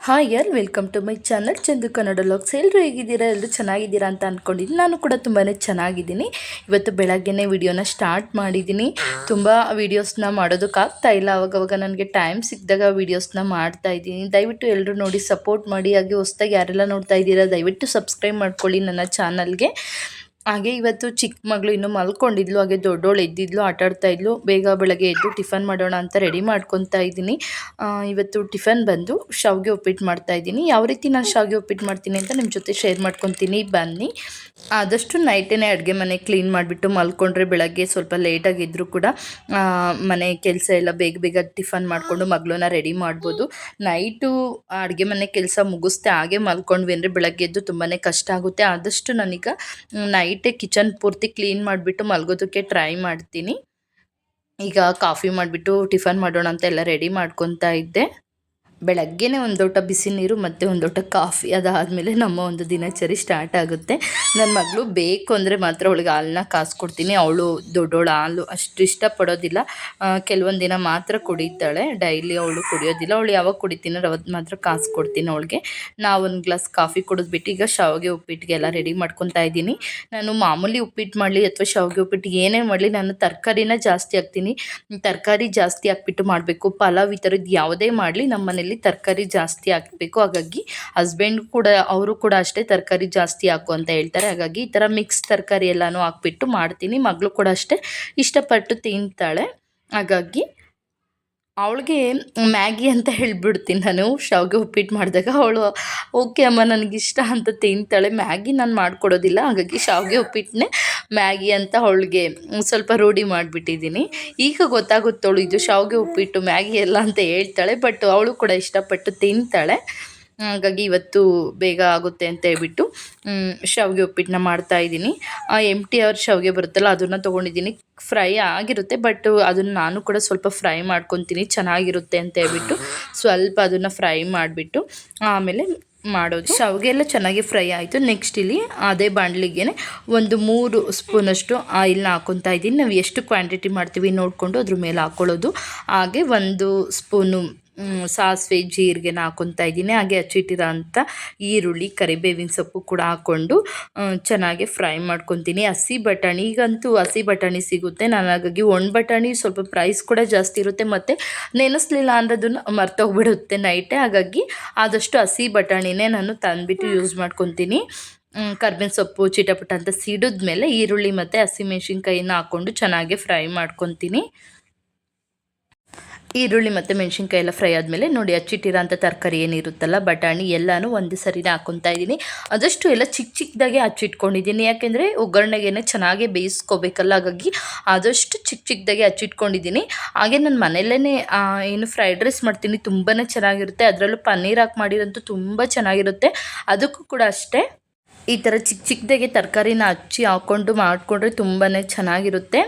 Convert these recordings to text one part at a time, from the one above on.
Hi ಯಾರ್ welcome to my channel Chandu Kannada logs. ಎಲ್ಲರೂ ಹೇಗಿದ್ದೀರಾ? ಎಲ್ಲರೂ ಚೆನ್ನಾಗಿದ್ದೀರಾ ಅಂತ ಅಂದ್ಕೊಂಡಿದ್ದೀನಿ. ನಾನು ಕೂಡ ತುಂಬಾ ಚೆನ್ನಾಗಿದ್ದೀನಿ. ಇವತ್ತು ಬೆಳಗ್ಗೆನೇ ವಿಡಿಯೋನ ಸ್ಟಾರ್ಟ್ ಮಾಡಿದ್ದೀನಿ. ತುಂಬ ವೀಡಿಯೋಸ್ನ ಮಾಡೋದಕ್ಕಾಗ್ತಾ ಇಲ್ಲ. ಅವಾಗವಾಗ ನನಗೆ ಟೈಮ್ ಸಿಕ್ಕಿದಾಗ ವೀಡಿಯೋಸ್ನ ಮಾಡ್ತಾಯಿದ್ದೀನಿ. ದಯವಿಟ್ಟು ಎಲ್ಲರೂ ನೋಡಿ ಸಪೋರ್ಟ್ ಮಾಡಿ. ಹಾಗೆ ಹೊಸ್ದಾಗಿ ಯಾರೆಲ್ಲ ನೋಡ್ತಾ ಇದ್ದೀರಾ ದಯವಿಟ್ಟು ಸಬ್ಸ್ಕ್ರೈಬ್ ಮಾಡ್ಕೊಳ್ಳಿ ನನ್ನ ಚಾನಲ್ಗೆ. ಹಾಗೆ ಇವತ್ತು ಚಿಕ್ಕ ಮಗಳು ಇನ್ನೂ ಮಲ್ಕೊಂಡಿದ್ಲು, ಹಾಗೆ ದೊಡ್ಡೋಳು ಎದ್ದಿದ್ಲು, ಆಟಾಡ್ತಾ ಇದ್ಲು. ಬೇಗ ಬೆಳಗ್ಗೆ ಎದ್ದು ಟಿಫನ್ ಮಾಡೋಣ ಅಂತ ರೆಡಿ ಮಾಡ್ಕೊತಾ ಇದ್ದೀನಿ. ಇವತ್ತು ಟಿಫನ್ ಬಂದು ಶಾವಿಗೆ ಉಪ್ಪಿಟ್ಟು ಮಾಡ್ತಾಯಿದ್ದೀನಿ. ಯಾವ ರೀತಿ ನಾನು ಶಾವಿಗೆ ಉಪ್ಪಿಟ್ಟು ಮಾಡ್ತೀನಿ ಅಂತ ನಿಮ್ಮ ಜೊತೆ ಶೇರ್ ಮಾಡ್ಕೊತೀನಿ, ಬನ್ನಿ. ಆದಷ್ಟು ನೈಟೇ ಅಡುಗೆ ಮನೆ ಕ್ಲೀನ್ ಮಾಡಿಬಿಟ್ಟು ಮಲ್ಕೊಂಡ್ರೆ ಬೆಳಗ್ಗೆ ಸ್ವಲ್ಪ ಲೇಟಾಗಿದ್ದರೂ ಕೂಡ ಮನೆ ಕೆಲಸ ಎಲ್ಲ ಬೇಗ ಬೇಗ ಟಿಫನ್ ಮಾಡಿಕೊಂಡು ಮಗಳನ್ನ ರೆಡಿ ಮಾಡ್ಬೋದು. ನೈಟು ಅಡುಗೆ ಮನೆ ಕೆಲಸ ಮುಗಿಸ್ತೆ ಹಾಗೆ ಮಲ್ಕೊಂಡ್ವಿ ಅಂದರೆ ಬೆಳಗ್ಗೆ ಎದ್ದು ತುಂಬಾ ಕಷ್ಟ ಆಗುತ್ತೆ. ಆದಷ್ಟು ನಾನೀಗ ನೈಟೇ ಕಿಚನ್ ಪೂರ್ತಿ ಕ್ಲೀನ್ ಮಾಡಿಬಿಟ್ಟು ಮಲ್ಗೋದಕ್ಕೆ ಟ್ರೈ ಮಾಡ್ತೀನಿ. ಈಗ ಕಾಫಿ ಮಾಡಿಬಿಟ್ಟು ಟಿಫನ್ ಮಾಡೋಣ ಅಂತ ಎಲ್ಲ ರೆಡಿ ಮಾಡ್ಕೊತಾ ಇದ್ದೆ. ಬೆಳಗ್ಗೆನೇ ಒಂದು ಲೋಟ ಬಿಸಿ ನೀರು ಮತ್ತು ಒಂದು ಲೋಟ ಕಾಫಿ, ಅದಾದಮೇಲೆ ನಮ್ಮ ಒಂದು ದಿನಚರಿ ಸ್ಟಾರ್ಟ್ ಆಗುತ್ತೆ. ನನ್ನ ಮಗಳು ಬೇಕು ಅಂದರೆ ಮಾತ್ರ ಅವಳಿಗೆ ಹಾಲನ್ನ ಕಾಸ್ಕೊಡ್ತೀನಿ. ಅವಳು ದೊಡ್ಡವಳು ಹಾಲು ಅಷ್ಟು ಇಷ್ಟಪಡೋದಿಲ್ಲ. ಕೆಲವೊಂದು ದಿನ ಮಾತ್ರ ಕುಡಿತಾಳೆ, ಡೈಲಿ ಅವಳು ಕುಡಿಯೋದಿಲ್ಲ. ಅವಳು ಯಾವಾಗ ಕುಡಿತೀನೋ ಅವತ್ತು ಮಾತ್ರ ಕಾಸ್ಕೊಡ್ತೀನಿ ಅವಳಿಗೆ. ನಾವು ಒಂದು ಗ್ಲಾಸ್ ಕಾಫಿ ಕುಡಿದ್ಬಿಟ್ಟು ಈಗ ಶಾವಿಗೆ ಉಪ್ಪಿಟ್ಟಿಗೆ ಎಲ್ಲ ರೆಡಿ ಮಾಡ್ಕೊತಾ ಇದ್ದೀನಿ. ನಾನು ಮಾಮೂಲಿ ಉಪ್ಪಿಟ್ಟು ಮಾಡಲಿ ಅಥವಾ ಶಾವಿಗೆ ಉಪ್ಪಿಟ್ಟು ಏನೇ ಮಾಡಲಿ ನಾನು ತರಕಾರಿನ ಜಾಸ್ತಿ ಹಾಕ್ತೀನಿ. ತರಕಾರಿ ಜಾಸ್ತಿ ಹಾಕ್ಬಿಟ್ಟು ಮಾಡಬೇಕು. ಪಲಾವ್ ಈ ಥರದ್ದು ಯಾವುದೇ ಮಾಡಲಿ ನಮ್ಮ ಮನೇಲಿ ತರಕಾರಿ ಜಾಸ್ತಿ ಹಾಕಬೇಕು. ಹಾಗಾಗಿ ಹಸ್ಬೆಂಡ್ ಕೂಡ ಅವರು ಕೂಡ ಅಷ್ಟೇ ತರಕಾರಿ ಜಾಸ್ತಿ ಹಾಕು ಅಂತ ಹೇಳ್ತಾರೆ. ಹಾಗಾಗಿ ಈ ಥರ ಮಿಕ್ಸ್ ತರಕಾರಿ ಎಲ್ಲನೂ ಹಾಕ್ಬಿಟ್ಟು ಮಾಡ್ತೀನಿ. ಮಗಳು ಕೂಡ ಅಷ್ಟೇ ಇಷ್ಟಪಟ್ಟು ತಿಂತಾಳೆ. ಹಾಗಾಗಿ ಅವಳಿಗೆ ಮ್ಯಾಗಿ ಅಂತ ಹೇಳಿಬಿಡ್ತೀನಿ ನಾನು. ಶಾವಿಗೆ ಉಪ್ಪಿಟ್ಟು ಮಾಡಿದಾಗ ಅವಳು ಓಕೆ ಅಮ್ಮ ನನಗಿಷ್ಟ ಅಂತ ತಿಂತಾಳೆ. ಮ್ಯಾಗಿ ನಾನು ಮಾಡಿಕೊಡೋದಿಲ್ಲ. ಹಾಗಾಗಿ ಶಾವಿಗೆ ಉಪ್ಪಿಟ್ಟನ್ನೇ ಮ್ಯಾಗಿ ಅಂತ ಅವಳಿಗೆ ಸ್ವಲ್ಪ ರೂಢಿ ಮಾಡಿಬಿಟ್ಟಿದ್ದೀನಿ. ಈಗ ಗೊತ್ತಾಗುತ್ತವಳು ಇದು ಶಾವಿಗೆ ಉಪ್ಪಿಟ್ಟು ಮ್ಯಾಗಿ ಎಲ್ಲ ಅಂತ ಹೇಳ್ತಾಳೆ. ಬಟ್ ಅವಳು ಕೂಡ ಇಷ್ಟಪಟ್ಟು ತಿಂತಾಳೆ. ಹಾಗಾಗಿ ಇವತ್ತು ಬೇಗ ಆಗುತ್ತೆ ಅಂತ ಹೇಳ್ಬಿಟ್ಟು ಶಾವಿಗೆ ಉಪ್ಪಿಟ್ಟನ್ನ ಮಾಡ್ತಾಯಿದ್ದೀನಿ. ಎಂಟಿ ಅವರ್ ಶಾವಿಗೆ ಬರುತ್ತಲ್ಲ ಅದನ್ನು ತೊಗೊಂಡಿದ್ದೀನಿ. ಫ್ರೈ ಆಗಿರುತ್ತೆ, ಬಟ್ ಅದನ್ನು ನಾನು ಕೂಡ ಸ್ವಲ್ಪ ಫ್ರೈ ಮಾಡ್ಕೊತೀನಿ ಚೆನ್ನಾಗಿರುತ್ತೆ ಅಂತ ಹೇಳ್ಬಿಟ್ಟು ಸ್ವಲ್ಪ ಅದನ್ನು ಫ್ರೈ ಮಾಡಿಬಿಟ್ಟು ಆಮೇಲೆ ಮಾಡೋದು. ಶಾವಿಗೆ ಎಲ್ಲ ಚೆನ್ನಾಗಿ ಫ್ರೈ ಆಯಿತು. ನೆಕ್ಸ್ಟ್ ಇಲ್ಲಿ ಅದೇ ಬಾಣಲಿಗೆ ಒಂದು 3 ಸ್ಪೂನಷ್ಟು ಆಯಿಲ್ನ ಹಾಕ್ಕೊತಾ ಇದ್ದೀನಿ. ನಾವು ಎಷ್ಟು ಕ್ವಾಂಟಿಟಿ ಮಾಡ್ತೀವಿ ನೋಡಿಕೊಂಡು ಅದ್ರ ಮೇಲೆ ಹಾಕ್ಕೊಳ್ಳೋದು. ಹಾಗೆ 1 ಸ್ಪೂನು ಸಾಸಿವೆ ಜೀರಿಗೆನ ಹಾಕ್ಕೊತಾ ಇದ್ದೀನಿ. ಹಾಗೆ ಹಚ್ಚಿಟ್ಟಿರೋ ಅಂಥ ಈರುಳ್ಳಿ ಕರಿಬೇವಿನ ಸೊಪ್ಪು ಕೂಡ ಹಾಕ್ಕೊಂಡು ಚೆನ್ನಾಗಿ ಫ್ರೈ ಮಾಡ್ಕೊತೀನಿ. ಹಸಿ ಬಟಾಣಿ, ಈಗಂತೂ ಹಸಿ ಬಟಾಣಿ ಸಿಗುತ್ತೆ. ನಾನು ಹಾಗಾಗಿ ಒಣ ಬಟಾಣಿ ಸ್ವಲ್ಪ ಪ್ರೈಸ್ ಕೂಡ ಜಾಸ್ತಿ ಇರುತ್ತೆ ಮತ್ತು ನೆನೆಸ್ಲಿಲ್ಲ ಅಂದರೆ ಅದನ್ನು ಮರ್ತೋಗ್ಬಿಡುತ್ತೆ ನೈಟೇ. ಹಾಗಾಗಿ ಆದಷ್ಟು ಹಸಿ ಬಟಾಣಿನೇ ನಾನು ತಂದುಬಿಟ್ಟು ಯೂಸ್ ಮಾಡ್ಕೊತೀನಿ. ಕರ್ಬೇವಿನ ಸೊಪ್ಪು ಚಿಟಪಟ ಅಂತ ಸಿಡಿದ್ಮೇಲೆ ಈರುಳ್ಳಿ ಮತ್ತು ಹಸಿಮೆಣ್ಸಿನ್ಕಾಯಿನ ಹಾಕ್ಕೊಂಡು ಚೆನ್ನಾಗಿ ಫ್ರೈ ಮಾಡ್ಕೊತೀನಿ. ಈರುಳ್ಳಿ ಮತ್ತು ಮೆಣಸಿನ್ಕಾಯಿ ಎಲ್ಲ ಫ್ರೈ ಆದಮೇಲೆ ನೋಡಿ ಹಚ್ಚಿಟ್ಟಿರೋ ಅಂಥ ತರಕಾರಿ ಏನಿರುತ್ತಲ್ಲ ಬಟಾಣಿ ಎಲ್ಲನೂ ಒಂದೇ ಸರಿನೇ ಹಾಕ್ಕೊತಾ ಇದ್ದೀನಿ. ಆದಷ್ಟು ಎಲ್ಲ ಚಿಕ್ಕ ಚಿಕ್ಕದಾಗೆ ಹಚ್ಚಿಟ್ಕೊಂಡಿದ್ದೀನಿ. ಯಾಕೆಂದರೆ ಒಗ್ಗರಣೆಗೆ ಚೆನ್ನಾಗೇ ಬೇಯಿಸ್ಕೋಬೇಕಲ್ಲ. ಹಾಗಾಗಿ ಆದಷ್ಟು ಚಿಕ್ಕ ಚಿಕ್ಕದಾಗೆ ಹಚ್ಚಿಟ್ಕೊಂಡಿದ್ದೀನಿ. ಹಾಗೆ ನಾನು ಮನೆಯಲ್ಲೇ ಏನು ಫ್ರೈಡ್ ರೈಸ್ ಮಾಡ್ತೀನಿ, ತುಂಬಾ ಚೆನ್ನಾಗಿರುತ್ತೆ. ಅದರಲ್ಲೂ ಪನ್ನೀರ್ ಹಾಕಿ ಮಾಡಿರೋಂತೂ ತುಂಬ ಚೆನ್ನಾಗಿರುತ್ತೆ. ಅದಕ್ಕೂ ಕೂಡ ಅಷ್ಟೇ ಈ ಥರ ಚಿಕ್ಕ ಚಿಕ್ಕದಾಗೆ ತರಕಾರಿನ ಹಚ್ಚಿ ಹಾಕ್ಕೊಂಡು ಮಾಡಿಕೊಂಡ್ರೆ ತುಂಬಾ ಚೆನ್ನಾಗಿರುತ್ತೆ.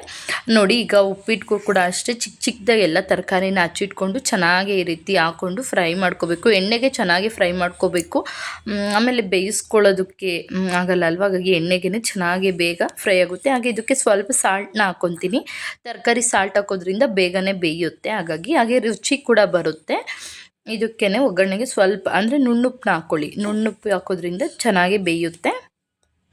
ನೋಡಿ ಈಗ ಉಪ್ಪಿಟ್ಟಿಗೂ ಕೂಡ ಅಷ್ಟೇ ಚಿಕ್ಕ ಚಿಕ್ಕದಾಗಿ ಎಲ್ಲ ತರಕಾರಿನ ಹಚ್ಚಿಟ್ಕೊಂಡು ಚೆನ್ನಾಗಿ ಈ ರೀತಿ ಹಾಕ್ಕೊಂಡು ಫ್ರೈ ಮಾಡ್ಕೋಬೇಕು. ಎಣ್ಣೆಗೆ ಚೆನ್ನಾಗಿ ಫ್ರೈ ಮಾಡ್ಕೋಬೇಕು. ಆಮೇಲೆ ಬೇಯಿಸ್ಕೊಳ್ಳೋದಕ್ಕೆ ಆಗಲ್ಲ ಅಲ್ವ. ಹಾಗಾಗಿ ಎಣ್ಣೆಗೆ ಚೆನ್ನಾಗಿ ಬೇಗ ಫ್ರೈ ಆಗುತ್ತೆ. ಹಾಗೆ ಇದಕ್ಕೆ ಸ್ವಲ್ಪ ಸಾಲ್ಟ್ನ ಹಾಕ್ಕೊತೀನಿ. ತರಕಾರಿ ಸಾಲ್ಟ್ ಹಾಕೋದ್ರಿಂದ ಬೇಗನೆ ಬೇಯುತ್ತೆ. ಹಾಗೆ ರುಚಿ ಕೂಡ ಬರುತ್ತೆ. ಇದಕ್ಕೇ ಒಗ್ಗರಣೆಗೆ ಸ್ವಲ್ಪ ಅಂದರೆ ನುಣ್ಣುಪ್ಪನ್ನ ಹಾಕ್ಕೊಳ್ಳಿ. ನುಣ್ಣುಪ್ಪು ಹಾಕೋದ್ರಿಂದ ಚೆನ್ನಾಗಿ ಬೇಯುತ್ತೆ.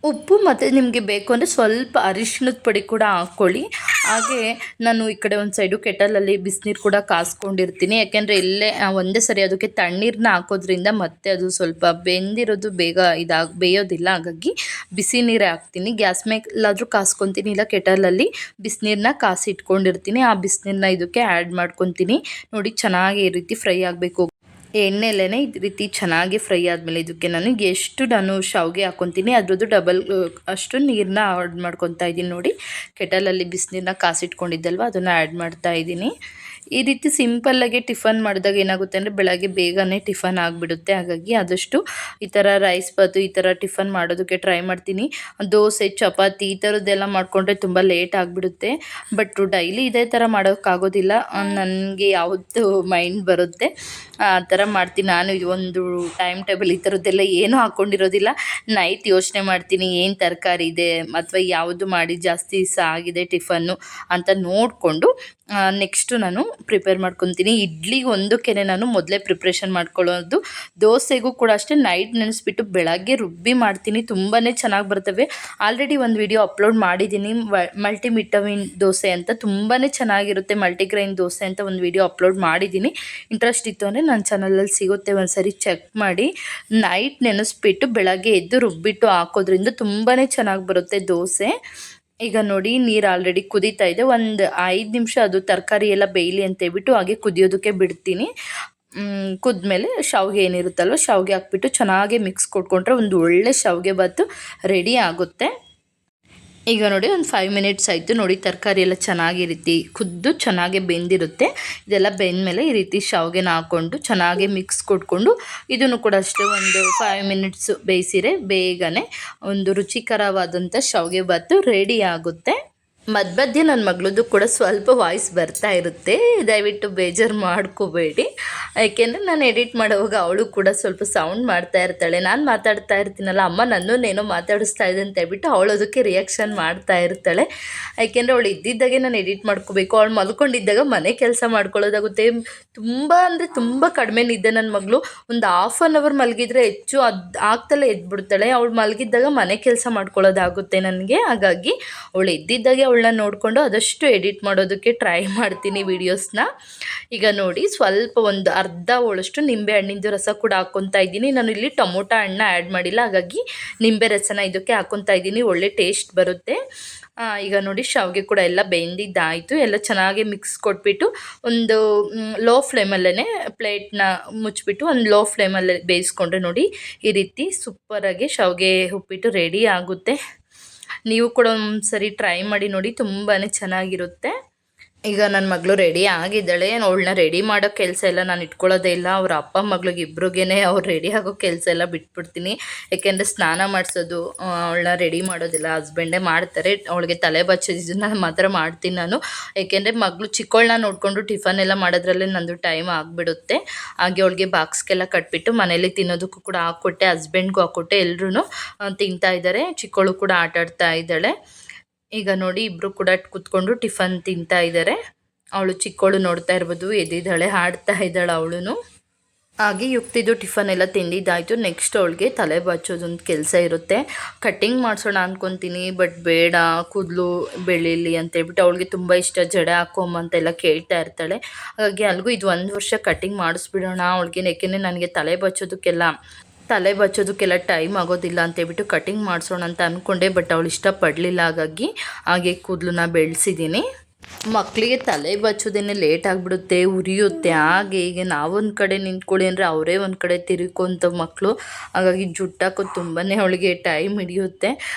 ಉಪ್ಪು ಮತ್ತು ನಿಮಗೆ ಬೇಕು ಅಂದರೆ ಸ್ವಲ್ಪ ಅರಿಶಿಣದ ಪುಡಿ ಕೂಡ ಹಾಕ್ಕೊಳ್ಳಿ. ಹಾಗೆ ನಾನು ಈ ಕಡೆ ಒಂದು ಸೈಡು ಕೆಟಲಲ್ಲಿ ಬಿಸಿನೀರು ಕೂಡ ಕಾಸ್ಕೊಂಡಿರ್ತೀನಿ. ಯಾಕೆಂದರೆ ಒಂದೇ ಸರಿ ಅದಕ್ಕೆ ತಣ್ಣೀರನ್ನ ಹಾಕೋದ್ರಿಂದ ಮತ್ತೆ ಅದು ಸ್ವಲ್ಪ ಬೆಂದಿರೋದು ಬೇಗ ಬೇಯೋದಿಲ್ಲ. ಹಾಗಾಗಿ ಬಿಸಿ ನೀರೇ ಹಾಕ್ತೀನಿ. ಗ್ಯಾಸ್ ಮೇಲಾದರೂ ಕಾಸ್ಕೊತೀನಿ, ಇಲ್ಲ ಕೆಟಲಲ್ಲಿ ಬಿಸಿನೀರನ್ನ ಕಾಸಿಟ್ಕೊಂಡಿರ್ತೀನಿ. ಆ ಬಿಸಿನೀರನ್ನ ಇದಕ್ಕೆ ಆ್ಯಡ್ ಮಾಡ್ಕೊತೀನಿ. ನೋಡಿ ಚೆನ್ನಾಗಿ ಈ ರೀತಿ ಫ್ರೈ ಆಗಬೇಕು. ಎಣ್ಣೆಲೇ ಈ ರೀತಿ ಚೆನ್ನಾಗಿ ಫ್ರೈ ಆದಮೇಲೆ ಇದಕ್ಕೆ ನಾನು ಶಾವಿಗೆ ಹಾಕ್ಕೊತೀನಿ ಅದ್ರದ್ದು ಡಬಲ್ ಅಷ್ಟು ನೀರನ್ನ ಆ್ಯಡ್ ಮಾಡ್ಕೊತಾ ಇದ್ದೀನಿ. ನೋಡಿ ಕೆಟಲಲ್ಲಿ ಬಿಸಿನೀರನ್ನ ಕಾಸಿಟ್ಕೊಂಡಿದ್ದಲ್ವ ಅದನ್ನು ಆ್ಯಡ್ ಮಾಡ್ತಾ ಇದ್ದೀನಿ. ಈ ರೀತಿ ಸಿಂಪಲ್ಲಾಗಿ ಟಿಫನ್ ಮಾಡಿದಾಗ ಏನಾಗುತ್ತೆ ಅಂದರೆ ಬೆಳಗ್ಗೆ ಬೇಗನೆ ಟಿಫನ್ ಆಗಿಬಿಡುತ್ತೆ. ಹಾಗಾಗಿ ಆದಷ್ಟು ಈ ಥರ ರೈಸ್ ಬಾತು ಈ ಥರ ಟಿಫನ್ ಮಾಡೋದಕ್ಕೆ ಟ್ರೈ ಮಾಡ್ತೀನಿ. ದೋಸೆ ಚಪಾತಿ ಈ ಥರದ್ದೆಲ್ಲ ಮಾಡಿಕೊಂಡ್ರೆ ತುಂಬ ಲೇಟ್ ಆಗಿಬಿಡುತ್ತೆ. ಬಟ್ ಡೈಲಿ ಇದೇ ಥರ ಮಾಡೋಕ್ಕಾಗೋದಿಲ್ಲ. ನನಗೆ ಯಾವತ್ತು ಮೈಂಡ್ ಬರುತ್ತೆ ಆ ಥರ ಮಾಡ್ತೀನಿ. ನಾನು ಒಂದು ಟೈಮ್ ಟೇಬಲ್ ಈ ಥರದ್ದೆಲ್ಲ ಏನೂ ಹಾಕ್ಕೊಂಡಿರೋದಿಲ್ಲ. ನೈಟ್ ಯೋಚನೆ ಮಾಡ್ತೀನಿ ಏನು ತರಕಾರಿ ಇದೆ ಅಥವಾ ಯಾವುದು ಮಾಡಿ ಜಾಸ್ತಿ ಆಗಿದೆ ಟಿಫನ್ನು ಅಂತ ನೋಡಿಕೊಂಡು ನೆಕ್ಸ್ಟು ನಾನು ಪ್ರಿಪೇರ್ ಮಾಡ್ಕೊತೀನಿ. ಇಡ್ಲಿಗೆ ಒಂದಕ್ಕೆ ನಾನು ಮೊದಲೇ ಪ್ರಿಪ್ರೇಷನ್ ಮಾಡ್ಕೊಳ್ಳೋದು. ದೋಸೆಗೂ ಕೂಡ ಅಷ್ಟೇ ನೈಟ್ ನೆನೆಸ್ಬಿಟ್ಟು ಬೆಳಗ್ಗೆ ರುಬ್ಬಿ ಮಾಡ್ತೀನಿ. ತುಂಬಾ ಚೆನ್ನಾಗಿ ಬರ್ತವೆ. ಆಲ್ರೆಡಿ ಒಂದು ವಿಡಿಯೋ ಅಪ್ಲೋಡ್ ಮಾಡಿದ್ದೀನಿ, ಮಲ್ಟಿವಿಟಮಿನ್ ದೋಸೆ ಅಂತ. ತುಂಬಾ ಚೆನ್ನಾಗಿರುತ್ತೆ. ಮಲ್ಟಿಗ್ರೈನ್ ದೋಸೆ ಅಂತ ಒಂದು ವಿಡಿಯೋ ಅಪ್ಲೋಡ್ ಮಾಡಿದ್ದೀನಿ. ಇಂಟ್ರೆಸ್ಟ್ ಇತ್ತು ಅಂದರೆ ನನ್ನ ಚಾನಲಲ್ಲಿ ಸಿಗುತ್ತೆ, ಒಂದು ಸರಿ ಚೆಕ್ ಮಾಡಿ. ನೈಟ್ ನೆನೆಸ್ಬಿಟ್ಟು ಬೆಳಗ್ಗೆ ಎದ್ದು ರುಬ್ಬಿಟ್ಟು ಹಾಕೋದ್ರಿಂದ ತುಂಬಾ ಚೆನ್ನಾಗಿ ಬರುತ್ತೆ ದೋಸೆ. ಈಗ ನೋಡಿ ನೀರು ಆಲ್ರೆಡಿ ಕುದೀತಾ ಇದೆ. ಒಂದು 5 ನಿಮಿಷ ಅದು ತರಕಾರಿ ಎಲ್ಲ ಬೇಯಲಿ ಅಂತ ಹೇಳ್ಬಿಟ್ಟು ಹಾಗೆ ಕುದಿಯೋದಕ್ಕೆ ಬಿಡ್ತೀನಿ. ಕುದ್ಮೇಲೆ ಶಾವಿಗೆ ಏನಿರುತ್ತಲ್ವ ಶಾವಿಗೆ ಹಾಕ್ಬಿಟ್ಟು ಚೆನ್ನಾಗಿ ಮಿಕ್ಸ್ ಕೊಟ್ಕೊಂಡ್ರೆ ಒಂದು ಒಳ್ಳೆ ಶಾವಿಗೆ ಬಾತು ರೆಡಿ ಆಗುತ್ತೆ. ಈಗ ನೋಡಿ ಒಂದು 5 ಮಿನಿಟ್ಸ್ ಆಯಿತು. ನೋಡಿ ತರಕಾರಿ ಎಲ್ಲ ಚೆನ್ನಾಗಿ ರೀತಿ ಕುದ್ದು ಚೆನ್ನಾಗಿ ಬೆಂದಿರುತ್ತೆ. ಇದೆಲ್ಲ ಬೆಂದಮೇಲೆ ಈ ರೀತಿ ಶಾವಿಗೆನ ಹಾಕ್ಕೊಂಡು ಚೆನ್ನಾಗಿ ಮಿಕ್ಸ್ ಕೊಟ್ಕೊಂಡು ಇದನ್ನು ಕೂಡ ಅಷ್ಟೇ ಒಂದು 5 ಮಿನಿಟ್ಸು ಬೇಯಿಸಿರೆ ಬೇಗನೆ ಒಂದು ರುಚಿಕರವಾದಂಥ ಶಾವಿಗೆ ಬಾತು ರೆಡಿ ಆಗುತ್ತೆ. ಮಧ್ಯೆ ನನ್ನ ಮಗಳದ್ದು ಕೂಡ ಸ್ವಲ್ಪ ವಾಯ್ಸ್ ಬರ್ತಾ ಇರುತ್ತೆ, ದಯವಿಟ್ಟು ಬೇಜಾರು ಮಾಡ್ಕೋಬೇಡಿ. ಯಾಕೆಂದರೆ ನಾನು ಎಡಿಟ್ ಮಾಡೋವಾಗ ಅವಳು ಕೂಡ ಸ್ವಲ್ಪ ಸೌಂಡ್ ಮಾಡ್ತಾ ಇರ್ತಾಳೆ. ನಾನು ಮಾತಾಡ್ತಾ ಇರ್ತೀನಲ್ಲ, ಅಮ್ಮ ನನ್ನನ್ನೇನೋ ಮಾತಾಡಿಸ್ತಾ ಇದೆ ಅಂತ ಹೇಳ್ಬಿಟ್ಟು ಅವಳು ಅದಕ್ಕೆ ರಿಯಾಕ್ಷನ್ ಮಾಡ್ತಾ ಇರ್ತಾಳೆ. ಯಾಕೆಂದರೆ ಅವಳು ಇದ್ದಿದ್ದಾಗೆ ನಾನು ಎಡಿಟ್ ಮಾಡ್ಕೋಬೇಕು. ಅವಳು ಮಲ್ಕೊಂಡಿದ್ದಾಗ ಮನೆ ಕೆಲಸ ಮಾಡ್ಕೊಳ್ಳೋದಾಗುತ್ತೆ. ತುಂಬ ಅಂದರೆ ತುಂಬ ಕಡಿಮೆ ನಿದ್ದೆ ನನ್ನ ಮಗಳು. ಒಂದು ಹಾಫ್ ಆನ್ ಅವರ್ ಮಲಗಿದ್ರೆ ಹೆಚ್ಚು, ಅದು ಆಗ್ತಲೇ ಎದ್ಬಿಡ್ತಾಳೆ. ಅವಳು ಮಲಗಿದ್ದಾಗ ಮನೆ ಕೆಲಸ ಮಾಡ್ಕೊಳ್ಳೋದಾಗುತ್ತೆ ನನಗೆ. ಹಾಗಾಗಿ ಅವಳು ಎದ್ದಿದ್ದಾಗೆ ಅವಳನ್ನ ನೋಡಿಕೊಂಡು ಆದಷ್ಟು ಎಡಿಟ್ ಮಾಡೋದಕ್ಕೆ ಟ್ರೈ ಮಾಡ್ತೀನಿ ವೀಡಿಯೋಸ್ನ. ಈಗ ನೋಡಿ ಸ್ವಲ್ಪ ಒಂದು ಅರ್ಧ ಹೋಳಷ್ಟು ನಿಂಬೆ ಹಣ್ಣಿಂದು ರಸ ಕೂಡ ಹಾಕ್ಕೊತಾ ಇದ್ದೀನಿ. ನಾನು ಇಲ್ಲಿ ಟೊಮೊಟೊ ಹಣ್ಣು ಆ್ಯಡ್ ಮಾಡಿಲ್ಲ, ಹಾಗಾಗಿ ನಿಂಬೆ ರಸನ ಇದಕ್ಕೆ ಹಾಕ್ಕೊತಾ ಇದ್ದೀನಿ, ಒಳ್ಳೆ ಟೇಸ್ಟ್ ಬರುತ್ತೆ. ಈಗ ನೋಡಿ ಶಾವಿಗೆ ಕೂಡ ಎಲ್ಲ ಬೆಂದಿದ್ದಾಯಿತು. ಎಲ್ಲ ಚೆನ್ನಾಗಿ ಮಿಕ್ಸ್ ಕೊಟ್ಬಿಟ್ಟು ಒಂದು ಲೋ ಫ್ಲೇಮಲ್ಲೇ ಪ್ಲೇಟ್ನ ಮುಚ್ಚಿಬಿಟ್ಟು ಒಂದು ಲೋ ಫ್ಲೇಮಲ್ಲೇ ಬೇಯಿಸ್ಕೊಂಡ್ರೆ ನೋಡಿ ಈ ರೀತಿ ಸೂಪರಾಗಿ ಶಾವಿಗೆ ಉಪ್ಪಿಟ್ಟು ರೆಡಿ ಆಗುತ್ತೆ. ನೀವು ಕೂಡ ಒಂದು ಸರಿ ಟ್ರೈ ಮಾಡಿ ನೋಡಿ, ತುಂಬಾ ಚೆನ್ನಾಗಿರುತ್ತೆ. ಈಗ ನನ್ನ ಮಗಳು ರೆಡಿ ಆಗಿದ್ದಾಳೆ. ಅವಳನ್ನ ರೆಡಿ ಮಾಡೋ ಕೆಲಸ ಎಲ್ಲ ನಾನು ಇಟ್ಕೊಳ್ಳೋದೇ ಇಲ್ಲ. ಅವ್ರ ಅಪ್ಪ ಮಗಳಿಗೆ ಇಬ್ರಿಗೇ ಅವ್ರು ರೆಡಿ ಆಗೋ ಕೆಲಸ ಎಲ್ಲ ಬಿಟ್ಬಿಡ್ತೀನಿ. ಯಾಕೆಂದರೆ ಸ್ನಾನ ಮಾಡಿಸೋದು, ಅವಳನ್ನ ರೆಡಿ ಮಾಡೋದಿಲ್ಲ ಹಸ್ಬೆಂಡೇ ಮಾಡ್ತಾರೆ. ಅವಳಿಗೆ ತಲೆ ಬಚ್ಚೋದನ್ನ ಮಾತ್ರ ಮಾಡ್ತೀನಿ ನಾನು. ಯಾಕೆಂದರೆ ಮಗಳು ಚಿಕ್ಕವಳನ್ನ ನೋಡಿಕೊಂಡು ಟಿಫನ್ ಎಲ್ಲ ಮಾಡೋದ್ರಲ್ಲೇ ನಂದು ಟೈಮ್ ಆಗಿಬಿಡುತ್ತೆ. ಹಾಗೆ ಅವಳಿಗೆ ಬಾಕ್ಸ್ಗೆಲ್ಲ ಕಟ್ಬಿಟ್ಟು ಮನೇಲಿ ತಿನ್ನೋದಕ್ಕೂ ಕೂಡ ಹಾಕ್ಕೊಟ್ಟೆ, ಹಸ್ಬೆಂಡ್ಗೂ ಹಾಕ್ಕೊಟ್ಟೆ. ಎಲ್ಲರೂ ತಿಂತಾ ಇದ್ದಾರೆ. ಚಿಕ್ಕವಳು ಕೂಡ ಆಟಾಡ್ತಾ ಇದ್ದಾಳೆ. ಈಗ ನೋಡಿ ಇಬ್ಬರು ಕೂಡ ಕೂತ್ಕೊಂಡು ಟಿಫನ್ ತಿಂತಾ ಇದ್ದಾರೆ. ಅವಳು ಚಿಕ್ಕವಳು ನೋಡ್ತಾ ಇರ್ಬೋದು, ಎದ್ದಿದ್ದಾಳೆ, ಆಡ್ತಾ ಇದ್ದಾಳೆ ಅವಳು. ಹಾಗೆ ಯುಕ್ತಿದು ಟಿಫನ್ ಎಲ್ಲ ತಿಂದಿದ್ದಾಯಿತು. ನೆಕ್ಸ್ಟ್ ಅವಳಿಗೆ ತಲೆ ಬಚ್ಚೋದೊಂದು ಕೆಲಸ ಇರುತ್ತೆ. ಕಟ್ಟಿಂಗ್ ಮಾಡಿಸೋಣ ಅಂದ್ಕೊತೀನಿ, ಬಟ್ ಬೇಡ ಕೂದಲು ಬೆಳೀಲಿ ಅಂತೇಳ್ಬಿಟ್ಟು ಅವಳಿಗೆ ತುಂಬ ಇಷ್ಟ. ಜಡೆ ಹಾಕೊಂಬಂತೆಲ್ಲ ಕೇಳ್ತಾ ಇರ್ತಾಳೆ. ಹಾಗಾಗಿ ಅಲ್ಲಿಗೂ ಇದು 1 ವರ್ಷ ಕಟ್ಟಿಂಗ್ ಮಾಡಿಸ್ಬಿಡೋಣ ಅವಳಿಗೆ. ಯಾಕೆಂದರೆ ನನಗೆ ತಲೆ ಬಚ್ಚೋದಕ್ಕೆಲ್ಲ ಟೈಮ್ ಆಗೋದಿಲ್ಲ ಅಂತೇಳ್ಬಿಟ್ಟು ಕಟ್ಟಿಂಗ್ ಮಾಡಿಸೋಣ ಅಂತ ಅಂದ್ಕೊಂಡೆ, ಬಟ್ ಅವಳು ಇಷ್ಟಪಡಲಿಲ್ಲ. ಹಾಗಾಗಿ ಹಾಗೆ ಕೂದಲನ್ನ ಬೆಳೆಸಿದ್ದೀನಿ. ಮಕ್ಕಳಿಗೆ ತಲೆ ಬಚ್ಚೋದೇನೆ ಲೇಟ್ ಆಗಿಬಿಡುತ್ತೆ, ಉರಿಯುತ್ತೆ. ಹಾಗೆ ಈಗ ನಾವೊಂದು ಕಡೆ ನಿಂತ್ಕೊಳ್ಳಿ ಅಂದರೆ ಅವರೇ ಒಂದು ಕಡೆ ತಿರುಕೊಂತ ಮಕ್ಕಳು. ಹಾಗಾಗಿ ಜುಟ್ಟಾಕೋದು ತುಂಬಾ ಅವಳಿಗೆ ಟೈಮ್ ಹಿಡಿಯುತ್ತೆ.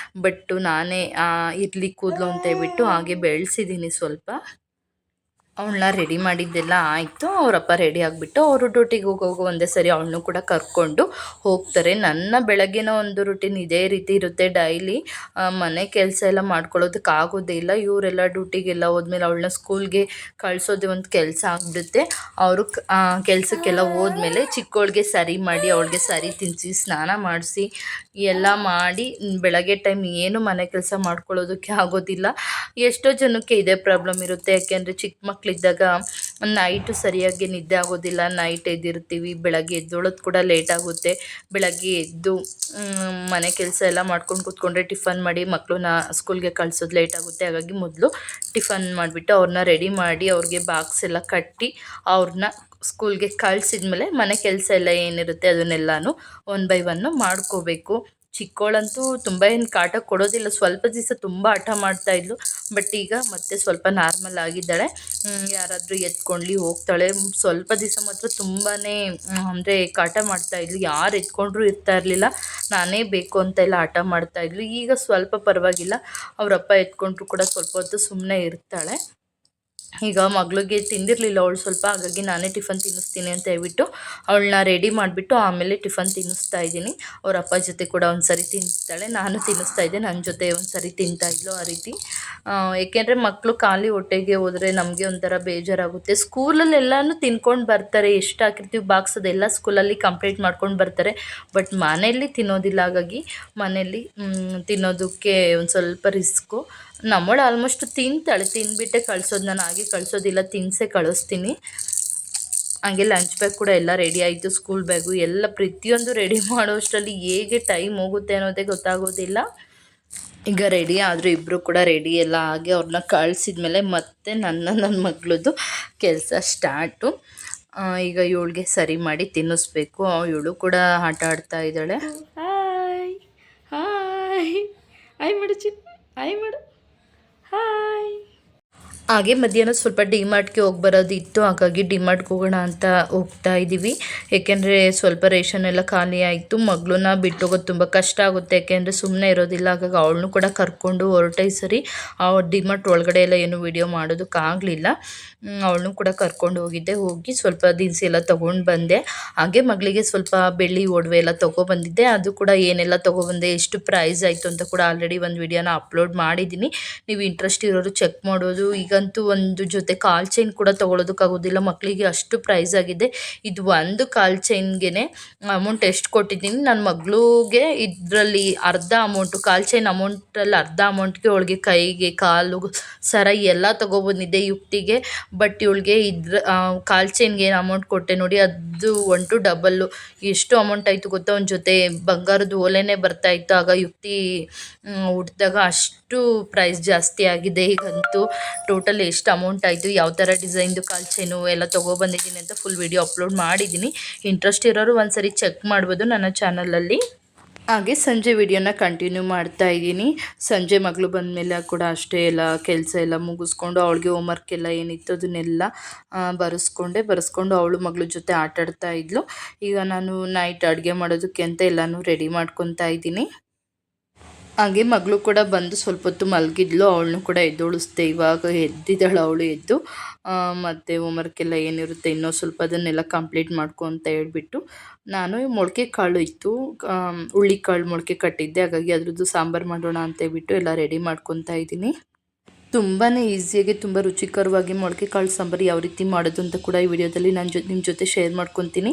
ಬಟ್ ನಾನೇ ಇರಲಿ ಕೂದಲು ಅಂತ ಹೇಳ್ಬಿಟ್ಟು ಹಾಗೆ ಬೆಳೆಸಿದ್ದೀನಿ ಸ್ವಲ್ಪ. ಅವಳನ್ನ ರೆಡಿ ಮಾಡಿದ್ದೆಲ್ಲ ಆಯಿತು. ಅವರಪ್ಪ ರೆಡಿ ಆಗಿಬಿಟ್ಟು ಅವರು ಡ್ಯೂಟಿಗೆ ಹೋಗೋವಾಗ ಒಂದೇ ಸರಿ ಅವಳನ್ನೂ ಕೂಡ ಕರ್ಕೊಂಡು ಹೋಗ್ತಾರೆ. ನನ್ನ ಬೆಳಗ್ಗಿನ ಒಂದು ರೂಟೀನ್ ಇದೇ ರೀತಿ ಇರುತ್ತೆ ಡೈಲಿ. ಮನೆ ಕೆಲಸ ಎಲ್ಲ ಮಾಡ್ಕೊಳ್ಳೋದಕ್ಕಾಗೋದೇ ಇಲ್ಲ. ಇವರೆಲ್ಲ ಡ್ಯೂಟಿಗೆಲ್ಲ ಹೋದ್ಮೇಲೆ ಅವಳನ್ನ ಸ್ಕೂಲ್ಗೆ ಕಳಿಸೋದೇ ಒಂದು ಕೆಲಸ ಆಗಿಬಿಡುತ್ತೆ. ಅವರು ಕೆಲಸಕ್ಕೆಲ್ಲ ಹೋದ್ಮೇಲೆ ಚಿಕ್ಕವಳಿಗೆ ಸರಿ ಮಾಡಿ, ಅವಳಿಗೆ ಸರಿ ತಿನ್ನಿಸಿ, ಸ್ನಾನ ಮಾಡಿಸಿ ಎಲ್ಲ ಮಾಡಿ ಬೆಳಗ್ಗೆ ಟೈಮ್ ಏನು ಮನೆ ಕೆಲಸ ಮಾಡ್ಕೊಳ್ಳೋದಕ್ಕೆ ಆಗೋದಿಲ್ಲ. ಎಷ್ಟೋ ಜನಕ್ಕೆ ಇದೇ ಪ್ರಾಬ್ಲಮ್ ಇರುತ್ತೆ. ಯಾಕೆಂದರೆ ಚಿಕ್ಕ ಮಕ್ಕಳಿದ್ದಾಗ ನೈಟು ಸರಿಯಾಗಿ ನಿದ್ದೆ ಆಗೋದಿಲ್ಲ, ನೈಟ್ ಎದ್ದಿರ್ತೀವಿ, ಬೆಳಗ್ಗೆ ಎದ್ದೋಳೋದು ಕೂಡ ಲೇಟ್ ಆಗುತ್ತೆ. ಬೆಳಗ್ಗೆ ಎದ್ದು ಮನೆ ಕೆಲಸ ಎಲ್ಲ ಮಾಡ್ಕೊಂಡು ಕೂತ್ಕೊಂಡ್ರೆ ಟಿಫನ್ ಮಾಡಿ ಮಕ್ಕಳನ್ನ ಸ್ಕೂಲ್ಗೆ ಕಳ್ಸೋದು ಲೇಟ್ ಆಗುತ್ತೆ. ಹಾಗಾಗಿ ಮೊದಲು ಟಿಫನ್ ಮಾಡಿಬಿಟ್ಟು ಅವ್ರನ್ನ ರೆಡಿ ಮಾಡಿ ಅವ್ರಿಗೆ ಬಾಕ್ಸ್ ಎಲ್ಲ ಕಟ್ಟಿ ಅವ್ರನ್ನ ಸ್ಕೂಲ್ಗೆ ಕಳಿಸಿದ್ಮೇಲೆ ಮನೆ ಕೆಲಸ ಎಲ್ಲ ಏನಿರುತ್ತೆ ಅದನ್ನೆಲ್ಲನೂ 1 ಬೈ 1 ಮಾಡ್ಕೋಬೇಕು. ಚಿಕ್ಕವಳಂತೂ ತುಂಬ ಏನು ಕಾಟ ಕೊಡೋದಿಲ್ಲ. ಸ್ವಲ್ಪ ದಿವಸ ತುಂಬ ಹಠ ಮಾಡ್ತಾಯಿದ್ಲು, ಬಟ್ ಈಗ ಮತ್ತೆ ಸ್ವಲ್ಪ ನಾರ್ಮಲ್ ಆಗಿದ್ದಾಳೆ. ಯಾರಾದರೂ ಎತ್ಕೊಂಡ್ಲಿ ಹೋಗ್ತಾಳೆ. ಸ್ವಲ್ಪ ದಿವಸ ಮಾತ್ರ ತುಂಬಾ ಅಂದರೆ ಕಾಟ ಮಾಡ್ತಾಯಿದ್ಲು. ಯಾರು ಎತ್ಕೊಂಡ್ರೂ ಇರ್ತಾ ಇರಲಿಲ್ಲ, ನಾನೇ ಬೇಕು ಅಂತೆಲ್ಲ ಹಠ ಮಾಡ್ತಾಯಿದ್ಲು. ಈಗ ಸ್ವಲ್ಪ ಪರವಾಗಿಲ್ಲ, ಅವರಪ್ಪ ಎತ್ಕೊಂಡ್ರು ಕೂಡ ಸ್ವಲ್ಪ ಹೊತ್ತು ಸುಮ್ಮನೆ ಇರ್ತಾಳೆ. ಈಗ ಮಗಳಿಗೆ ತಿಂದಿರಲಿಲ್ಲ ಅವಳು ಸ್ವಲ್ಪ, ಹಾಗಾಗಿ ನಾನೇ ಟಿಫನ್ ತಿನ್ನಿಸ್ತೀನಿ ಅಂತ ಹೇಳ್ಬಿಟ್ಟು ಅವಳನ್ನ ರೆಡಿ ಮಾಡಿಬಿಟ್ಟು ಆಮೇಲೆ ಟಿಫನ್ ತಿನ್ನಿಸ್ತಾ ಇದ್ದೀನಿ. ಅವ್ರ ಅಪ್ಪ ಜೊತೆ ಕೂಡ ಒಂದು ಸರಿ ತಿನ್ನಿಸ್ತಾಳೆ, ನಾನು ತಿನ್ನಿಸ್ತಾ ಇದ್ದೆ, ನನ್ನ ಜೊತೆ ಒಂದು ಸರಿ ತಿಂತಾಯಿದ್ಲು. ಆ ರೀತಿ ಏಕೆಂದರೆ ಮಕ್ಕಳು ಖಾಲಿ ಹೊಟ್ಟೆಗೆ ಹೋದರೆ ನಮಗೆ ಒಂಥರ ಬೇಜಾರಾಗುತ್ತೆ. ಸ್ಕೂಲಲ್ಲೆಲ್ಲನೂ ತಿನ್ಕೊಂಡು ಬರ್ತಾರೆ, ಎಷ್ಟು ಹಾಕಿರ್ತೀವಿ ಬಾಕ್ಸ್ ಅದೆಲ್ಲ ಸ್ಕೂಲಲ್ಲಿ ಕಂಪ್ಲೀಟ್ ಮಾಡ್ಕೊಂಡು ಬರ್ತಾರೆ. ಬಟ್ ಮನೆಯಲ್ಲಿ ತಿನ್ನೋದಿಲ್ಲ. ಹಾಗಾಗಿ ಮನೆಯಲ್ಲಿ ತಿನ್ನೋದಕ್ಕೆ ಒಂದು ಸ್ವಲ್ಪ ರಿಸ್ಕು. ನಮ್ಮಳು ಆಲ್ಮೋಸ್ಟ್ ತಿಂತಾಳೆ, ತಿಂದ್ಬಿಟ್ಟೆ ಕಳಿಸೋದು, ನಾನು ಹಾಗೆ ಕಳಿಸೋದಿಲ್ಲ, ತಿನ್ಸೇ ಕಳಿಸ್ತೀನಿ. ಹಾಗೆ ಲಂಚ್ ಬ್ಯಾಗ್ ಕೂಡ ಎಲ್ಲ ರೆಡಿ ಆಯಿತು, ಸ್ಕೂಲ್ ಬ್ಯಾಗು ಎಲ್ಲ ಪ್ರತಿಯೊಂದು ರೆಡಿ ಮಾಡೋಷ್ಟರಲ್ಲಿ ಹೇಗೆ ಟೈಮ್ ಹೋಗುತ್ತೆ ಅನ್ನೋದೇ ಗೊತ್ತಾಗೋದಿಲ್ಲ. ಈಗ ರೆಡಿ ಆದರೂ ಇಬ್ಬರು ಕೂಡ ರೆಡಿ ಎಲ್ಲ ಆಗಿ ಅವ್ರನ್ನ ಕಳಿಸಿದ್ಮೇಲೆ ಮತ್ತೆ ನನ್ನ ಮಗಳದ್ದು ಕೆಲಸ ಸ್ಟಾರ್ಟು. ಈಗ ಇವಳಿಗೆ ಸರಿ ಮಾಡಿ ತಿನ್ನಿಸ್ಬೇಕು. ಇವಳು ಕೂಡ ಆಟ ಆಡ್ತಾ ಇದ್ದಾಳೆ. ಹಾಯ್ ಹಾಯ್ ಹಾಯ್ ಮಾಡು ಹಾಯ್ ಮಾಡು ಹಾಯ್. ಹಾಗೆ ಮಧ್ಯಾಹ್ನ ಸ್ವಲ್ಪ ಡಿಮಾರ್ಟ್ಗೆ ಹೋಗಿ ಬರೋದಿತ್ತು, ಹಾಗಾಗಿ ಡಿಮಾರ್ಟ್ಗೆ ಹೋಗೋಣ ಅಂತ ಹೋಗ್ತಾ ಇದ್ದೀವಿ. ಏಕೆಂದರೆ ಸ್ವಲ್ಪ ರೇಷನ್ ಎಲ್ಲ ಖಾಲಿ ಆಯಿತು. ಮಗಳನ್ನ ಬಿಟ್ಟೋಗೋದು ತುಂಬ ಕಷ್ಟ ಆಗುತ್ತೆ, ಯಾಕೆಂದರೆ ಸುಮ್ಮನೆ ಇರೋದಿಲ್ಲ. ಹಾಗಾಗಿ ಅವಳನ್ನೂ ಕೂಡ ಕರ್ಕೊಂಡು ಹೊರಟೈ ಸರಿ. ಡಿಮಾರ್ಟ್ ಒಳಗಡೆ ಎಲ್ಲ ಏನು ವೀಡಿಯೋ ಮಾಡೋದಕ್ಕಾಗಲಿಲ್ಲ. ಅವಳನ್ನೂ ಕೂಡ ಕರ್ಕೊಂಡು ಹೋಗಿ ಸ್ವಲ್ಪ ದಿನಸಿ ಎಲ್ಲ ತೊಗೊಂಡು ಬಂದೆ. ಹಾಗೆ ಮಗಳಿಗೆ ಸ್ವಲ್ಪ ಬೆಳ್ಳಿ ಒಡವೆ ಎಲ್ಲ ತೊಗೊಬಂದಿದ್ದೆ. ಅದು ಕೂಡ ಏನೆಲ್ಲ ತೊಗೊಬಂದೆ, ಎಷ್ಟು ಪ್ರೈಸ್ ಆಯಿತು ಅಂತ ಕೂಡ ಆಲ್ರೆಡಿ ಒಂದು ವಿಡಿಯೋನ ಅಪ್ಲೋಡ್ ಮಾಡಿದ್ದೀನಿ. ನೀವು ಇಂಟ್ರೆಸ್ಟ್ ಇರೋರು ಚೆಕ್ ಮಾಡೋದು. ಈಗಂತೂ ಒಂದು ಜೊತೆ ಕಾಲ್ ಚೈನ್ ಕೂಡ ತೊಗೊಳೋದಕ್ಕಾಗೋದಿಲ್ಲ, ಮಕ್ಕಳಿಗೆ ಅಷ್ಟು ಪ್ರೈಸ್ ಆಗಿದೆ. ಇದು ಒಂದು ಕಾಲ್ ಚೈನ್ಗೆ ಅಮೌಂಟ್ ಎಷ್ಟು ಕೊಟ್ಟಿದ್ದೀನಿ, ನನ್ನ ಮಗಳಿಗೆ ಇದರಲ್ಲಿ ಅರ್ಧ ಅಮೌಂಟು, ಕಾಲ್ ಚೈನ್ ಅಮೌಂಟಲ್ಲಿ ಅರ್ಧ ಅಮೌಂಟ್ಗೆ ಅವಳಿಗೆ ಕೈಗೆ ಕಾಲು ಸರ ಎಲ್ಲ ತೊಗೊಬಂದಿದ್ದೆ ಯುಕ್ತಿಗೆ. ಬಟ್ ಇವಳಿಗೆ ಕಾಲ್ ಚೈನ್ಗೆ ಏನು ಅಮೌಂಟ್ ಕೊಟ್ಟೆ ನೋಡಿ, ಅದು 1 to ಡಬಲ್ಲು ಎಷ್ಟು ಅಮೌಂಟ್ ಆಯಿತು ಗೊತ್ತಾ. ಒಂದು ಜೊತೆ ಬಂಗಾರದ ಓಲೆನೇ ಬರ್ತಾಯಿತ್ತು, ಆಗ ಯುಕ್ತಿ ಹುಟ್ಟಿದಾಗ ಅಷ್ಟು ಪ್ರೈಸ್ ಜಾಸ್ತಿ ಆಗಿದೆ. ಈಗಂತೂ ಟೋಟಲ್ ಎಷ್ಟು ಅಮೌಂಟ್ ಆಯಿತು, ಯಾವ ಥರ ಡಿಸೈನ್ದು ಕಾಲ್ ಚೈನು ಎಲ್ಲ ತೊಗೊಬಂದಿದ್ದೀನಿ ಅಂತ ಫುಲ್ ವಿಡಿಯೋ ಅಪ್ಲೋಡ್ ಮಾಡಿದ್ದೀನಿ. ಇಂಟ್ರೆಸ್ಟ್ ಇರೋರು ಒಂದ್ಸರಿ ಚೆಕ್ ಮಾಡ್ಬೋದು ನನ್ನ ಚಾನಲಲ್ಲಿ. ಹಾಗೆ ಸಂಜೆ ವಿಡಿಯೋನ ಕಂಟಿನ್ಯೂ ಮಾಡ್ತಾ ಇದ್ದೀನಿ. ಸಂಜೆ ಮಗಳು ಬಂದಮೇಲೆ ಕೂಡ ಅಷ್ಟೇ ಎಲ್ಲ ಕೆಲಸ ಎಲ್ಲ ಮುಗಿಸ್ಕೊಂಡು ಅವಳಿಗೆ ಹೋಮ್ವರ್ಕ್ ಎಲ್ಲ ಏನಿತ್ತು ಅದನ್ನೆಲ್ಲ ಬರೆಸ್ಕೊಂಡು ಅವಳು ಮಗಳ ಜೊತೆ ಆಟಾಡ್ತಾ ಇದ್ಲು. ಈಗ ನಾನು ನೈಟ್ ಅಡುಗೆ ಮಾಡೋದಕ್ಕೆ ಅಂತ ಎಲ್ಲನೂ ರೆಡಿ ಮಾಡ್ಕೊತಾ ಇದ್ದೀನಿ. ಹಾಗೆ ಮಗಳು ಕೂಡ ಬಂದು ಸ್ವಲ್ಪ ಹೊತ್ತು ಮಲಗಿದ್ಲು, ಅವಳನ್ನು ಕೂಡ ಎದ್ದೋಳಿಸ್ದೆ. ಇವಾಗ ಎದ್ದಿದ್ದಾಳೆ ಅವಳು ಎದ್ದು. ಮತ್ತು ಹೋಮ್ವರ್ಕ್ ಎಲ್ಲ ಏನಿರುತ್ತೆ ಇನ್ನೂ ಸ್ವಲ್ಪ ಅದನ್ನೆಲ್ಲ ಕಂಪ್ಲೀಟ್ ಮಾಡ್ಕೊ ಅಂತ ಹೇಳ್ಬಿಟ್ಟು ನಾನು ಮೊಳಕೆ ಕಾಳು ಇತ್ತು, ಹುಳ್ಳಿಕಾಳು ಮೊಳಕೆ ಕಟ್ಟಿದ್ದೆ. ಹಾಗಾಗಿ ಅದ್ರದ್ದು ಸಾಂಬಾರು ಮಾಡೋಣ ಅಂತ ಹೇಳ್ಬಿಟ್ಟು ಎಲ್ಲ ರೆಡಿ ಮಾಡ್ಕೊತಾ ಇದ್ದೀನಿ. ತುಂಬಾ ಈಸಿಯಾಗಿ ತುಂಬ ರುಚಿಕರವಾಗಿ ಮೊಳಕೆ ಕಾಳು ಸಾಂಬಾರು ಯಾವ ರೀತಿ ಮಾಡೋದು ಅಂತ ಕೂಡ ಈ ವಿಡಿಯೋದಲ್ಲಿ ನಿಮ್ಮ ಜೊತೆ ಶೇರ್ ಮಾಡ್ಕೊತೀನಿ.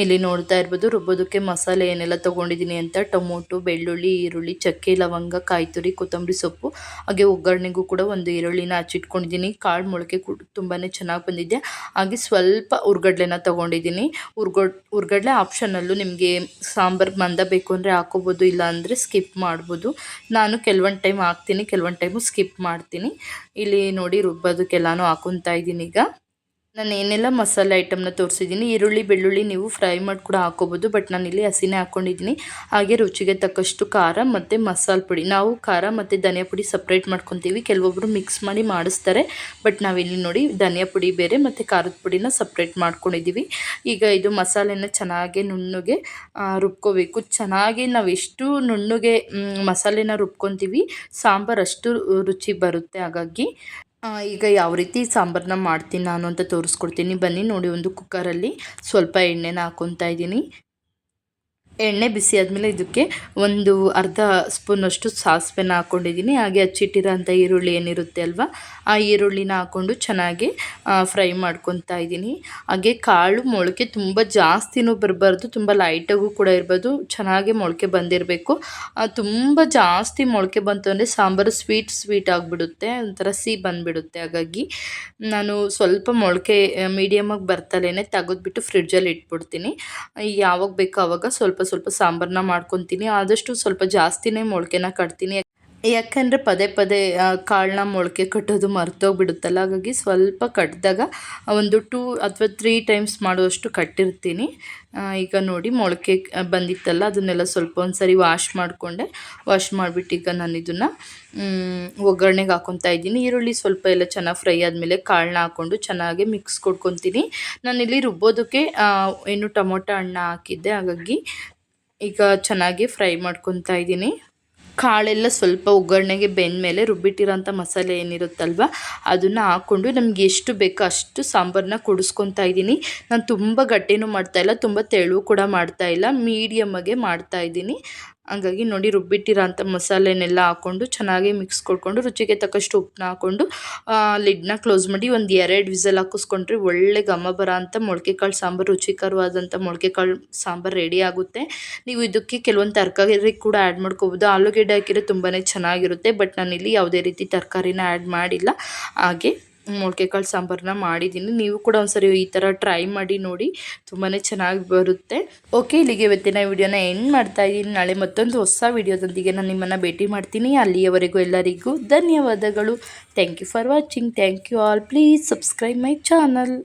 ಇಲ್ಲಿ ನೋಡ್ತಾ ಇರ್ಬೋದು ರುಬ್ಬೋದಕ್ಕೆ ಮಸಾಲೆ ಏನೆಲ್ಲ ತೊಗೊಂಡಿದ್ದೀನಿ ಅಂತ. ಟೊಮೊಟೊ, ಬೆಳ್ಳುಳ್ಳಿ, ಈರುಳ್ಳಿ, ಚಕ್ಕೆ, ಲವಂಗ, ಕಾಯಿ ತುರಿ, ಕೊತ್ತಂಬರಿ ಸೊಪ್ಪು, ಹಾಗೆ ಒಗ್ಗರಣೆಗೂ ಕೂಡ ಒಂದು ಈರುಳ್ಳಿನ ಹಚ್ಚಿಟ್ಕೊಂಡಿದ್ದೀನಿ. ಕಾಳು ಮೊಳಕೆ ತುಂಬಾ ಚೆನ್ನಾಗಿ ಬಂದಿದೆ. ಹಾಗೆ ಸ್ವಲ್ಪ ಹುರ್ಗಡ್ಲೆನ ತೊಗೊಂಡಿದ್ದೀನಿ. ಹುರ್ಗಡ್ಲೆ ಆಪ್ಷನಲ್ಲು, ನಿಮಗೆ ಸಾಂಬಾರು ಮಂದ ಬೇಕು ಅಂದರೆ ಹಾಕೋಬೋದು, ಇಲ್ಲ ಅಂದರೆ ಸ್ಕಿಪ್ ಮಾಡ್ಬೋದು. ನಾನು ಕೆಲವೊಂದು ಟೈಮ್ ಹಾಕ್ತೀನಿ, ಕೆಲವೊಂದು ಟೈಮು ಸ್ಕಿಪ್ ಮಾಡ್ತೀನಿ. ಇಲ್ಲಿ ನೋಡಿ ರುಬ್ಬೋದಕ್ಕೆಲ್ಲನೂ ಹಾಕೊತಾ ಇದ್ದೀನಿ. ಈಗ ನಾನು ಏನೆಲ್ಲ ಮಸಾಲೆ ಐಟಮ್ನ ತೋರಿಸಿದ್ದೀನಿ, ಈರುಳ್ಳಿ, ಬೆಳ್ಳುಳ್ಳಿ ನೀವು ಫ್ರೈ ಮಾಡಿ ಕೂಡ ಹಾಕೋಬೋದು, ಬಟ್ ನಾನಿಲ್ಲಿ ಹಸಿನೇ ಹಾಕ್ಕೊಂಡಿದ್ದೀನಿ. ಹಾಗೆ ರುಚಿಗೆ ತಕ್ಕಷ್ಟು ಖಾರ ಮತ್ತು ಮಸಾಲೆ ಪುಡಿ. ನಾವು ಖಾರ ಮತ್ತು ಧನಿಯಾ ಪುಡಿ ಸಪ್ರೇಟ್ ಮಾಡ್ಕೊತೀವಿ, ಕೆಲವೊಬ್ಬರು ಮಿಕ್ಸ್ ಮಾಡಿ ಮಾಡಿಸ್ತಾರೆ. ಬಟ್ ನಾವಿಲ್ಲಿ ನೋಡಿ ಧನಿಯಾ ಪುಡಿ ಬೇರೆ ಮತ್ತು ಖಾರದ ಪುಡಿನ ಸಪ್ರೇಟ್ ಮಾಡ್ಕೊಂಡಿದ್ದೀವಿ. ಈಗ ಇದು ಮಸಾಲೆನ ಚೆನ್ನಾಗಿ ನುಣ್ಣಗೆ ರುಬ್ಕೋಬೇಕು. ಚೆನ್ನಾಗಿ ನಾವು ಎಷ್ಟು ನುಣ್ಣಗೆ ಮಸಾಲೆನ ರುಬ್ಕೊತೀವಿ, ಸಾಂಬಾರು ಅಷ್ಟು ರುಚಿ ಬರುತ್ತೆ. ಹಾಗಾಗಿ ಈಗ ಯಾವ ರೀತಿ ಸಾಂಬಾರನ್ನ ಮಾಡ್ತೀನಿ ನಾನು ಅಂತ ತೋರಿಸ್ಕೊಡ್ತೀನಿ ಬನ್ನಿ. ನೋಡಿ, ಒಂದು ಕುಕ್ಕರಲ್ಲಿ ಸ್ವಲ್ಪ ಎಣ್ಣೆನ ಹಾಕ್ಕೊತಾ ಇದ್ದೀನಿ. ಎಣ್ಣೆ ಬಿಸಿ ಆದಮೇಲೆ ಇದಕ್ಕೆ ಒಂದು ಅರ್ಧ ಸ್ಪೂನಷ್ಟು ಸಾಸಿವೆನ ಹಾಕ್ಕೊಂಡಿದ್ದೀನಿ. ಹಾಗೆ ಹಚ್ಚಿಟ್ಟಿರೋಂಥ ಈರುಳ್ಳಿ ಏನಿರುತ್ತೆ ಅಲ್ವಾ, ಆ ಈರುಳ್ಳಿನ ಹಾಕ್ಕೊಂಡು ಚೆನ್ನಾಗಿ ಫ್ರೈ ಮಾಡ್ಕೊತಾ ಇದ್ದೀನಿ. ಹಾಗೆ ಕಾಳು ಮೊಳಕೆ ತುಂಬ ಜಾಸ್ತಿನೂ ಬರಬಾರ್ದು, ತುಂಬ ಲೈಟಾಗೂ ಕೂಡ ಇರ್ಬೋದು, ಚೆನ್ನಾಗಿ ಮೊಳಕೆ ಬಂದಿರಬೇಕು. ತುಂಬ ಜಾಸ್ತಿ ಮೊಳಕೆ ಬಂತು ಅಂದರೆ ಸಾಂಬಾರು ಸ್ವೀಟ್ ಆಗಿಬಿಡುತ್ತೆ, ಒಂಥರ ಸಿಹಿ ಬಂದುಬಿಡುತ್ತೆ. ಹಾಗಾಗಿ ನಾನು ಸ್ವಲ್ಪ ಮೊಳಕೆ ಮೀಡಿಯಮಾಗಿ ಬರ್ತಲೇ ತೆಗೆದ್ಬಿಟ್ಟು ಫ್ರಿಡ್ಜಲ್ಲಿ ಇಟ್ಬಿಡ್ತೀನಿ. ಯಾವಾಗ ಬೇಕೋ ಆವಾಗ ಸ್ವಲ್ಪ ಸಾಂಬಾರನ್ನ ಮಾಡ್ಕೊತೀನಿ. ಆದಷ್ಟು ಸ್ವಲ್ಪ ಜಾಸ್ತಿನೇ ಮೊಳಕೆನ ಕಟ್ತೀನಿ, ಯಾಕಂದರೆ ಪದೇ ಕಾಳನ್ನ ಮೊಳಕೆ ಕಟ್ಟೋದು ಮರ್ತೋಗ್ಬಿಡುತ್ತಲ್ಲ. ಹಾಗಾಗಿ ಸ್ವಲ್ಪ ಕಟ್ಟಿದಾಗ ಒಂದು 2 ಅಥವಾ 3 ಟೈಮ್ಸ್ ಮಾಡುವಷ್ಟು ಕಟ್ಟಿರ್ತೀನಿ. ಈಗ ನೋಡಿ ಮೊಳಕೆ ಬಂದಿತ್ತಲ್ಲ, ಅದನ್ನೆಲ್ಲ ಸ್ವಲ್ಪ ಒಂದು ಸರಿ ವಾಶ್ ಮಾಡಿಬಿಟ್ಟು ಈಗ ನಾನು ಇದನ್ನು ಒಗ್ಗರಣೆಗೆ ಹಾಕ್ಕೊತಾ ಇದ್ದೀನಿ. ಈರುಳ್ಳಿ ಸ್ವಲ್ಪ ಎಲ್ಲ ಚೆನ್ನಾಗಿ ಫ್ರೈ ಆದಮೇಲೆ ಕಾಳನ್ನ ಹಾಕ್ಕೊಂಡು ಚೆನ್ನಾಗಿ ಮಿಕ್ಸ್ ಕೊಡ್ಕೊತೀನಿ. ನಾನಿಲ್ಲಿ ರುಬ್ಬೋದಕ್ಕೆ ಏನು ಟೊಮೊಟೊ ಹಣ್ಣು ಹಾಕಿದ್ದೆ, ಹಾಗಾಗಿ ಈಗ ಚೆನ್ನಾಗಿ ಫ್ರೈ ಮಾಡ್ಕೊತಾ ಇದ್ದೀನಿ. ಕಾಳೆಲ್ಲ ಸ್ವಲ್ಪ ಒಗ್ಗರಣೆಗೆ ಬೆಂದಮೇಲೆ ರುಬ್ಬಿಟ್ಟಿರೋಂಥ ಮಸಾಲೆ ಏನಿರುತ್ತಲ್ವ ಅದನ್ನು ಹಾಕ್ಕೊಂಡು ನಮಗೆ ಎಷ್ಟು ಬೇಕೋ ಅಷ್ಟು ಸಾಂಬಾರನ್ನ ಕುಡಿಸ್ಕೊತಾ ಇದ್ದೀನಿ. ನಾನು ತುಂಬ ಗಟ್ಟಿನೂ ಮಾಡ್ತಾಯಿಲ್ಲ, ತುಂಬ ತೆಳು ಕೂಡ ಮಾಡ್ತಾಯಿಲ್ಲ, ಮೀಡಿಯಮ್ಮಾಗೆ ಮಾಡ್ತಾಯಿದ್ದೀನಿ. ಹಂಗಾಗಿ ನೋಡಿ ರುಬ್ಬಿಟ್ಟಿರೋ ಅಂಥ ಮಸಾಲೆನೆಲ್ಲ ಹಾಕ್ಕೊಂಡು ಚೆನ್ನಾಗಿ ಮಿಕ್ಸ್ ಕೊಡ್ಕೊಂಡು ರುಚಿಗೆ ತಕ್ಕಷ್ಟು ಉಪ್ಪನ್ನ ಹಾಕ್ಕೊಂಡು ಲಿಡ್ನ ಕ್ಲೋಸ್ ಮಾಡಿ ಒಂದು 2 ವಿಸಲ್ ಹಾಕಿಸ್ಕೊಂಡ್ರೆ ಒಳ್ಳೆ ಘಮ ಬರೋ ಅಂಥ ಮೊಳಕೆ ಕಾಳು ಸಾಂಬಾರು, ರುಚಿಕರವಾದಂಥ ಮೊಳಕೆ ಕಾಳು ಸಾಂಬಾರು ರೆಡಿ ಆಗುತ್ತೆ. ನೀವು ಇದಕ್ಕೆ ಕೆಲವೊಂದು ತರಕಾರಿ ಕೂಡ ಆ್ಯಡ್ ಮಾಡ್ಕೋಬೋದು. ಆಲೂಗೆಡ್ಡೆ ಹಾಕಿದ್ರೆ ತುಂಬಾ ಚೆನ್ನಾಗಿರುತ್ತೆ. ಬಟ್ ನಾನಿಲ್ಲಿ ಯಾವುದೇ ರೀತಿ ತರಕಾರಿನ ಆ್ಯಡ್ ಮಾಡಿಲ್ಲ. ಹಾಗೆ ಮೊಳಕೆ ಕಾಳು ಸಾಂಬಾರನ್ನ ಮಾಡಿದ್ದೀನಿ. ನೀವು ಕೂಡ ಒಂದ್ಸರಿ ಈ ಥರ ಟ್ರೈ ಮಾಡಿ ನೋಡಿ, ತುಂಬಾ ಚೆನ್ನಾಗಿ ಬರುತ್ತೆ. ಓಕೆ, ಇಲ್ಲಿಗೆ ಇವತ್ತಿನ ವಿಡಿಯೋನ ಎಂಡ್ ಮಾಡ್ತಾ ಇದ್ದೀನಿ. ನಾಳೆ ಮತ್ತೊಂದು ಹೊಸ ವಿಡಿಯೋದೊಂದಿಗೆ ನಾನು ನಿಮ್ಮನ್ನು ಭೇಟಿ ಮಾಡ್ತೀನಿ. ಅಲ್ಲಿಯವರೆಗೂ ಎಲ್ಲರಿಗೂ ಧನ್ಯವಾದಗಳು. Thank you for watching. Thank you all. Please subscribe my channel.